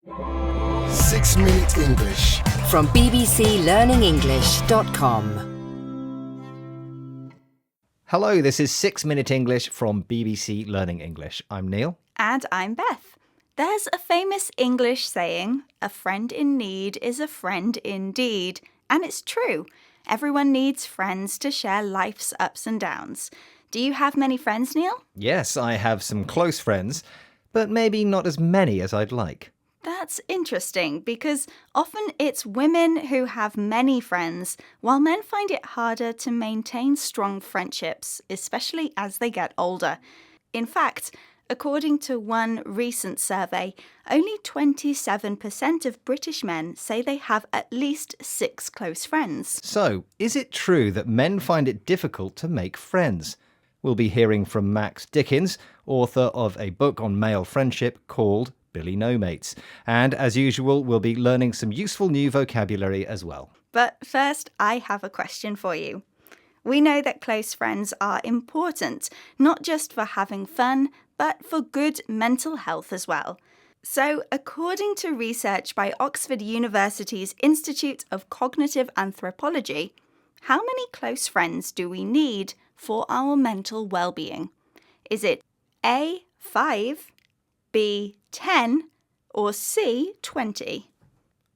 6 Minute English from bbclearningenglish.com. Hello, this is 6 Minute English from BBC Learning English. I'm Neil. And I'm Beth. There's a famous English saying, a friend in need is a friend indeed. And it's true. Everyone needs friends to share life's ups and downs. Do you have many friends, Neil? Yes, I have some close friends, but maybe not as many as I'd like. That's interesting because often it's women who have many friends, while men find it harder to maintain strong friendships, especially as they get older. In fact, according to one recent survey, only 27% of British men say they have at least 6 close friends. So, is it true that men find it difficult to make friends? We'll be hearing from Max Dickins, author of a book on male friendship called Billy No Mates. And as usual, we'll be learning some useful new vocabulary as well. But first, I have a question for you. We know that close friends are important, not just for having fun, but for good mental health as well. So, according to research by Oxford University's Institute of Cognitive Anthropology, how many close friends do we need for our mental well-being? Is it A, 5, B, 10, or C, 20?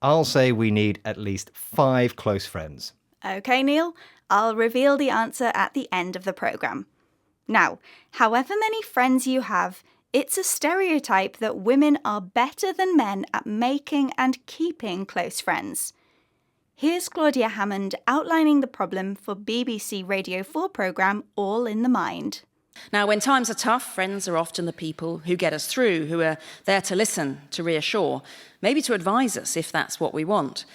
I'll say we need at least 5 close friends. OK, Neil, I'll reveal the answer at the end of the programme. Now, however many friends you have, it's a stereotype that women are better than men at making and keeping close friends. Here's Claudia Hammond outlining the problem for BBC Radio 4 programme All in the Mind. Now, when times are tough, friends are often the people who get us through, who are there to listen, to reassure, maybe to advise us if that's what we want.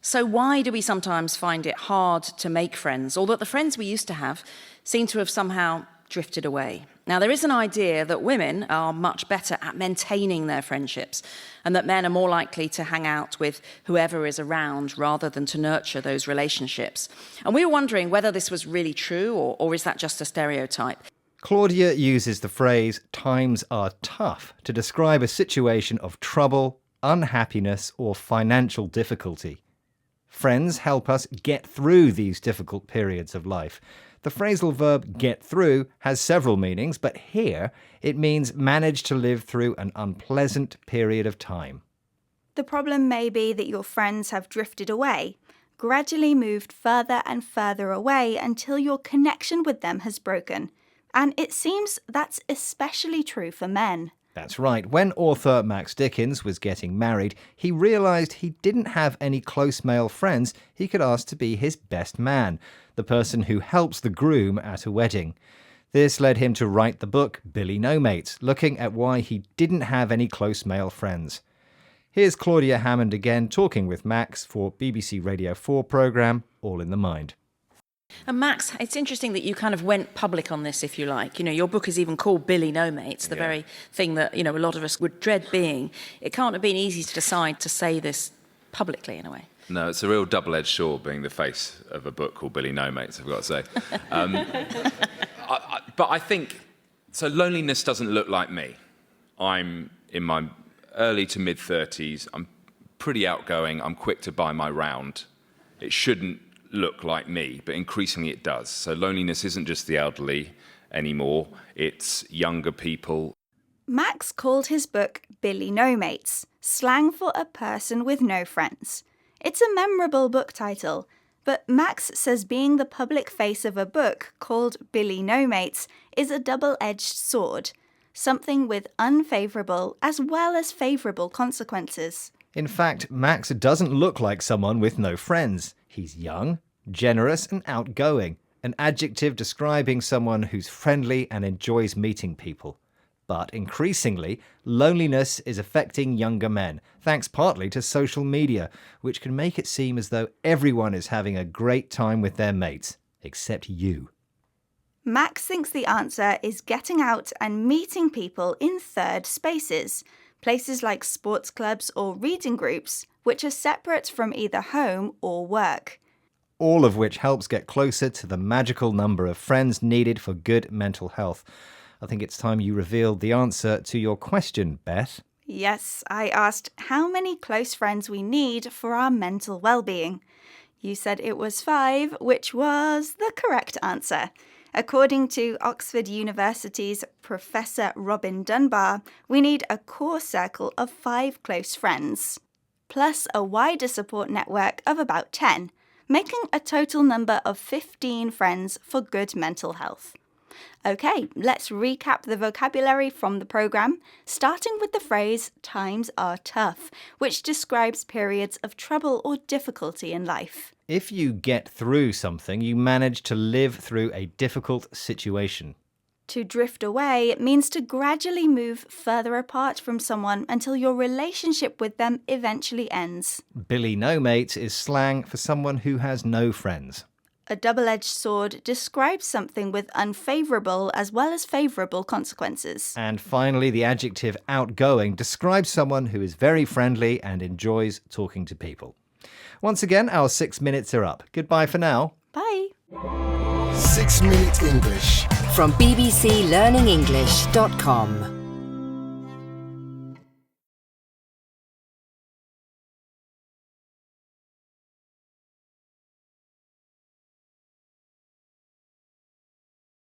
So why do we sometimes find it hard to make friends, or that the friends we used to have seem to have somehow drifted away? Now, there is an idea that women are much better at maintaining their friendships and that men are more likely to hang out with whoever is around rather than to nurture those relationships. And we were wondering whether this was really true or is that just a stereotype? Claudia uses the phrase times are tough to describe a situation of trouble, unhappiness, or financial difficulty. Friends help us get through these difficult periods of life. The phrasal verb get through has several meanings, but here it means manage to live through an unpleasant period of time. The problem may be that your friends have drifted away, gradually moved further and further away until your connection with them has broken. And it seems that's especially true for men. That's right. When author Max Dickins was getting married, he realised he didn't have any close male friends he could ask to be his best man, the person who helps the groom at a wedding. This led him to write the book Billy No Mates, looking at why he didn't have any close male friends. Here's Claudia Hammond again talking with Max for BBC Radio 4 programme All in the Mind. And Max, it's interesting that you kind of went public on this, if you like. You know, your book is even called Billy No Mates, the very thing that, a lot of us would dread being. It can't have been easy to decide to say this publicly, in a way. No, it's a real double-edged sword being the face of a book called Billy No Mates, I've got to say. But I think, so loneliness doesn't look like me. I'm in my early to mid-30s. I'm pretty outgoing. I'm quick to buy my round. It shouldn't look like me, but increasingly it does. So loneliness isn't just the elderly anymore, it's younger people. Max called his book Billy No Mates, slang for a person with no friends. It's a memorable book title, but Max says being the public face of a book called Billy No Mates is a double-edged sword, something with unfavourable as well as favourable consequences. In fact, Max doesn't look like someone with no friends. He's young, generous and outgoing, an adjective describing someone who's friendly and enjoys meeting people. But increasingly, loneliness is affecting younger men, thanks partly to social media, which can make it seem as though everyone is having a great time with their mates, except you. Max thinks the answer is getting out and meeting people in third spaces, places like sports clubs or reading groups, which are separate from either home or work. All of which helps get closer to the magical number of friends needed for good mental health. I think it's time you revealed the answer to your question, Beth. Yes, I asked how many close friends we need for our mental well-being. You said it was 5, which was the correct answer. According to Oxford University's Professor Robin Dunbar, we need a core circle of 5 close friends, plus a wider support network of about 10, making a total number of 15 friends for good mental health. Okay, let's recap the vocabulary from the programme, starting with the phrase times are tough, which describes periods of trouble or difficulty in life. If you get through something, you manage to live through a difficult situation. To drift away means to gradually move further apart from someone until your relationship with them eventually ends. Billy no mates is slang for someone who has no friends. A double-edged sword describes something with unfavourable as well as favourable consequences. And finally, the adjective outgoing describes someone who is very friendly and enjoys talking to people. Once again, our 6 minutes are up. Goodbye for now. Bye! 6 Minute English from bbclearningenglish.com.